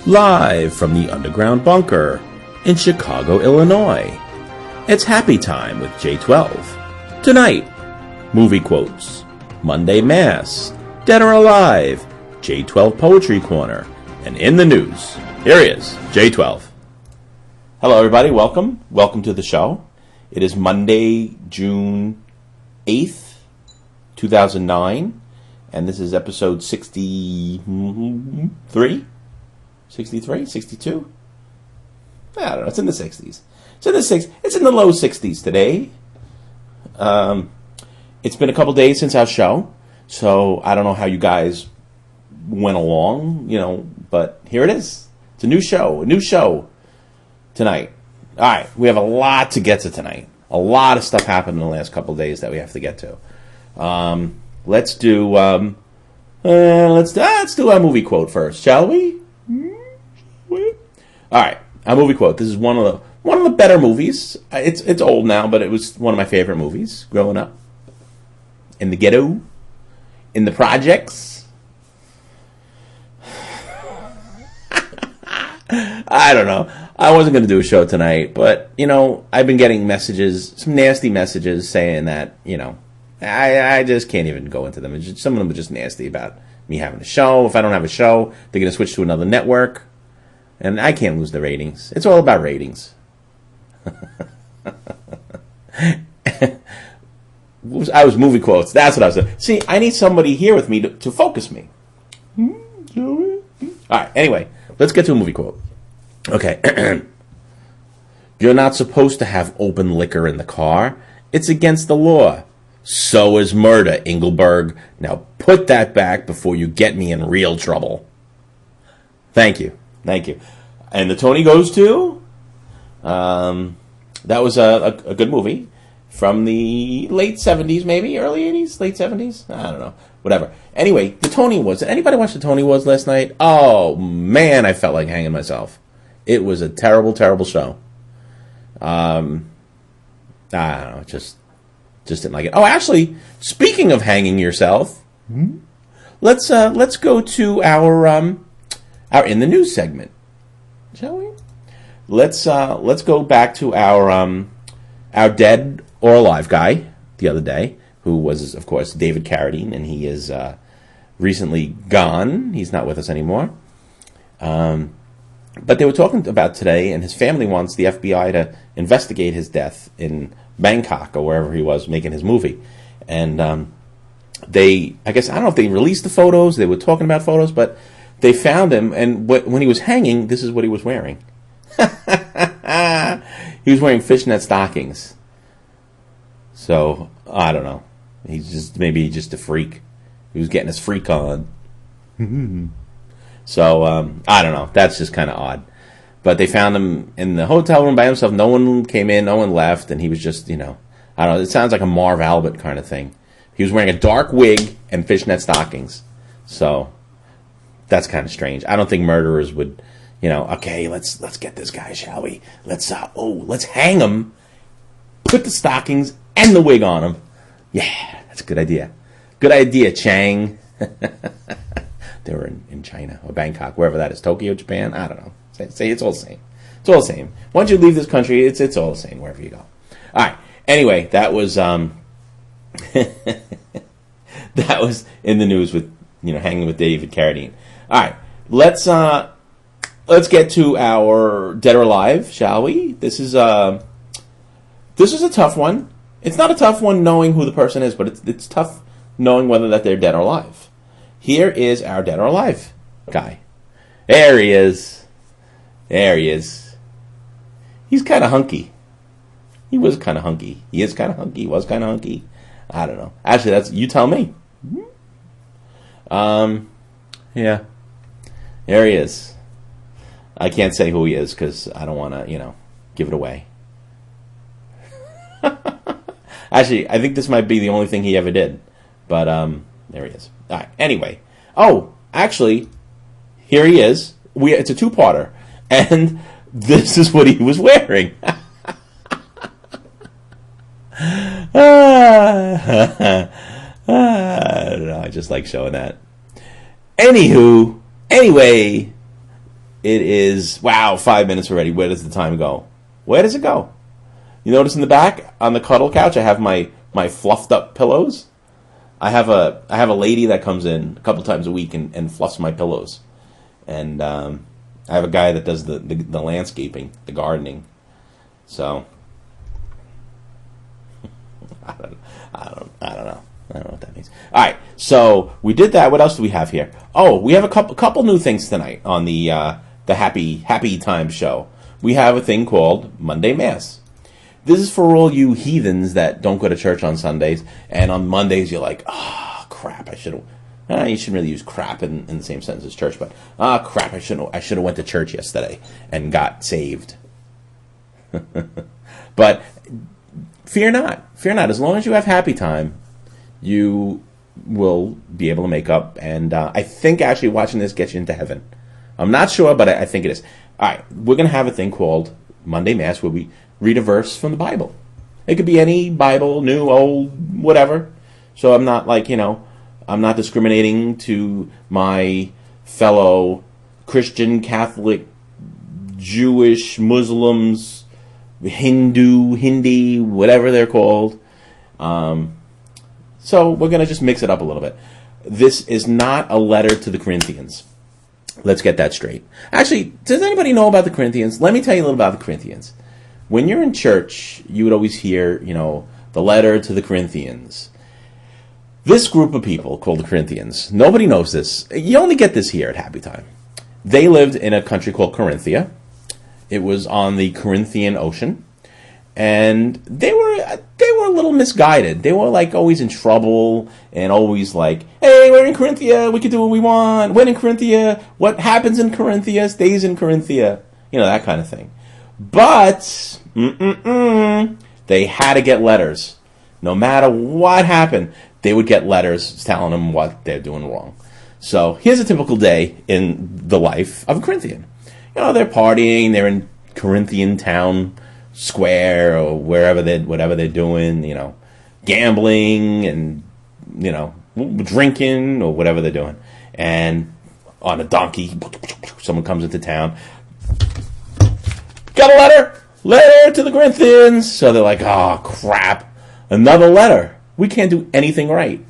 live from the underground bunker in Chicago, Illinois. It's Happy Time with J12. Tonight, movie quotes, Monday Mass, Dead or Alive, J12 Poetry Corner, and in the news, here he is, J12. Hello everybody, welcome to the show. It is Monday, June 8th, 2009, and this is episode 63? 63? 62? I don't know, it's in the 60s. It's in the low 60s today. It's been a couple days since our show, so I don't know how you guys went along, but here it is. It's a new show tonight. All right, we have a lot to get to tonight. A lot of stuff happened in the last couple of days that we have to get to. Let's do our movie quote first, shall we? All right, our movie quote. This is one of the better movies. It's old now, but it was one of my favorite movies growing up. In the ghetto, in the projects. I don't know. I wasn't going to do a show tonight, but I've been getting messages, some nasty messages saying that I just can't even go into them. Some of them are just nasty about me having a show. If I don't have a show, they're going to switch to another network. And I can't lose the ratings. It's all about ratings. I was movie quotes. That's what I was saying. See, I need somebody here with me to focus me. All right, anyway, let's get to a movie quote. Okay. You're not supposed to have open liquor in the car. It's against the law. So is murder, Engelberg. Now put that back before you get me in real trouble. Thank you. And the Tony goes to, that was a good movie from the late 70s, maybe, early 80s, late 70s? I don't know. Whatever. Anyway, the Tony Awards. Did anybody watch the Tony Awards last night? Oh, man, I felt like hanging myself. It was a terrible, terrible show. I don't know, just didn't like it. Oh, actually, speaking of hanging yourself, let's go to our in the news segment, shall we? Let's go back to our dead or alive guy the other day, who was, of course, David Carradine, and he is recently gone. He's not with us anymore. But they were talking about today, and his family wants the FBI to investigate his death in Bangkok or wherever he was making his movie. And I don't know if they released the photos. They were talking about photos, but they found him, and when he was hanging, this is what he was wearing. He was wearing fishnet stockings. So, I don't know. Maybe he's just a freak. He was getting his freak on. So, I don't know. That's just kind of odd. But they found him in the hotel room by himself. No one came in, no one left, and he was just, I don't know. It sounds like a Marv Albert kind of thing. He was wearing a dark wig and fishnet stockings. So that's kind of strange. I don't think murderers would, okay, let's get this guy, shall we? Let's hang him, put the stockings and the wig on him. Yeah, that's a good idea. Good idea, Chang. They were in China or Bangkok, wherever that is. Tokyo, Japan? I don't know. Say it's all the same. It's all the same. Once you leave this country, it's all the same wherever you go. All right. Anyway, that was that was in the news with hanging with David Carradine. All right, let's get to our Dead or Alive, shall we? This is a tough one. It's not a tough one knowing who the person is, but it's tough knowing whether that they're dead or alive. Here is our Dead or Alive guy. There he is. He's kind of hunky. He was kind of hunky. He is kind of hunky. He was kind of hunky. I don't know. Actually, you tell me. Yeah. There he is. I can't say who he is because I don't want to, give it away. Actually, I think this might be the only thing he ever did. But, there he is. All right. Anyway. Oh, actually, here he is. It's a two-parter. And this is what he was wearing. I don't know. I just like showing that. Anyway, It is, wow, 5 minutes already. Where does the time go? Where does it go? You notice in the back on the cuddle couch, I have my fluffed up pillows. I have a lady that comes in a couple times a week and fluffs my pillows, and I have a guy that does the landscaping, the gardening. So I don't know. I don't know what that means. All right, so we did that. What else do we have here? Oh, we have a couple new things tonight on the Happy Time show. We have a thing called Monday Mass. This is for all you heathens that don't go to church on Sundays, and on Mondays you're like, oh, crap, I should have... you shouldn't really use crap in the same sentence as church, but, crap, I should have went to church yesterday and got saved. But fear not. As long as you have Happy Time, you will be able to make up, and I think actually watching this gets you into heaven. I'm not sure, but I think it is. All right, we're going to have a thing called Monday Mass where we read a verse from the Bible. It could be any Bible, new, old, whatever. So I'm not I'm not discriminating to my fellow Christian, Catholic, Jewish, Muslims, Hindi, whatever they're called. So we're going to just mix it up a little bit. This is not a letter to the Corinthians. Let's get that straight. Actually, does anybody know about the Corinthians? Let me tell you a little about the Corinthians. When you're in church, you would always hear, the letter to the Corinthians. This group of people called the Corinthians, nobody knows this. You only get this here at Happy Time. They lived in a country called Corinthia. It was on the Corinthian Ocean. And they were a little misguided. They were always in trouble and always like, hey, we're in Corinthia, we can do what we want. We're in Corinthia, what happens in Corinthia stays in Corinthia. That kind of thing. But they had to get letters. No matter what happened, they would get letters telling them what they're doing wrong. So here's a typical day in the life of a Corinthian. They're partying, they're in Corinthian town square or whatever they're doing, gambling and, drinking or whatever they're doing. And on a donkey, someone comes into town. Got a letter to the Corinthians. So they're like, oh, crap, another letter. We can't do anything right.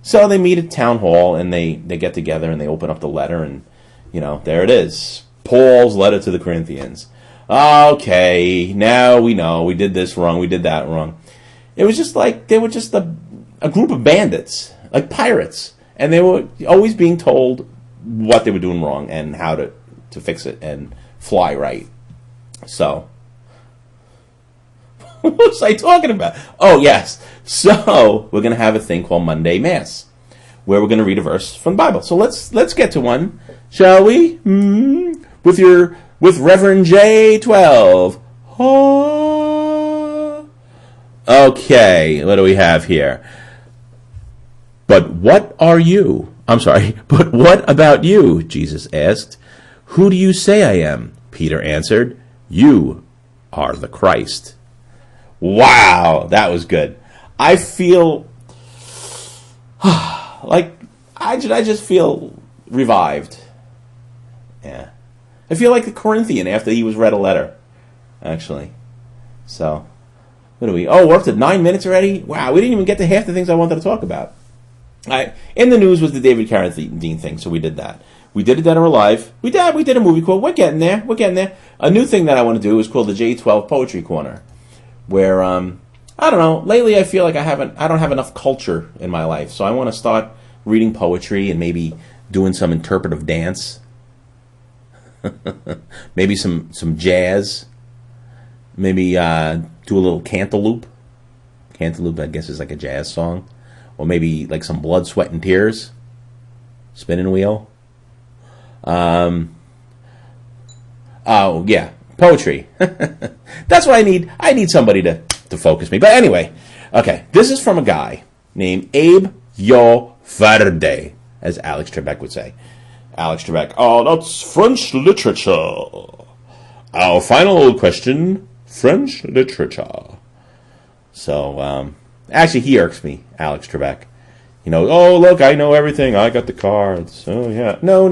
So they meet at town hall and they get together and they open up the letter and, there it is. Paul's letter to the Corinthians. Okay, now we know we did this wrong, we did that wrong. It was just like they were just a group of bandits, like pirates, and they were always being told what they were doing wrong and how to fix it and fly right. So, what was I talking about? Oh, yes. So, we're going to have a thing called Monday Mass, where we're going to read a verse from the Bible. So let's get to one, shall we? With Reverend J12. Okay, what do we have here? But what about you? Jesus asked. Who do you say I am? Peter answered. You are the Christ. Wow, that was good. I feel like I just feel revived. Yeah. I feel like the Corinthian after he was read a letter, actually. So, what are we? Oh, we're up to 9 minutes already? Wow, we didn't even get to half the things I wanted to talk about. In the news was the David Carradine thing, so we did that. We did a Dead or Alive. We did a movie quote. We're getting there. A new thing that I want to do is called the J12 Poetry Corner, where, I don't know, lately I feel like I don't have enough culture in my life, so I want to start reading poetry and maybe doing some interpretive dance. Maybe some jazz. Maybe do a little cantaloupe. Cantaloupe, I guess, is like a jazz song. Or maybe like some Blood, Sweat, and Tears. Spinning Wheel. Oh, yeah. Poetry. That's what I need. I need somebody to focus me. But anyway. Okay. This is from a guy named Abe Yo Verde, as Alex Trebek would say. Alex Trebek. Oh, that's French literature. Our final question, French literature. So, actually, he irks me, Alex Trebek. Oh, look, I know everything. I got the cards. Oh, yeah. No.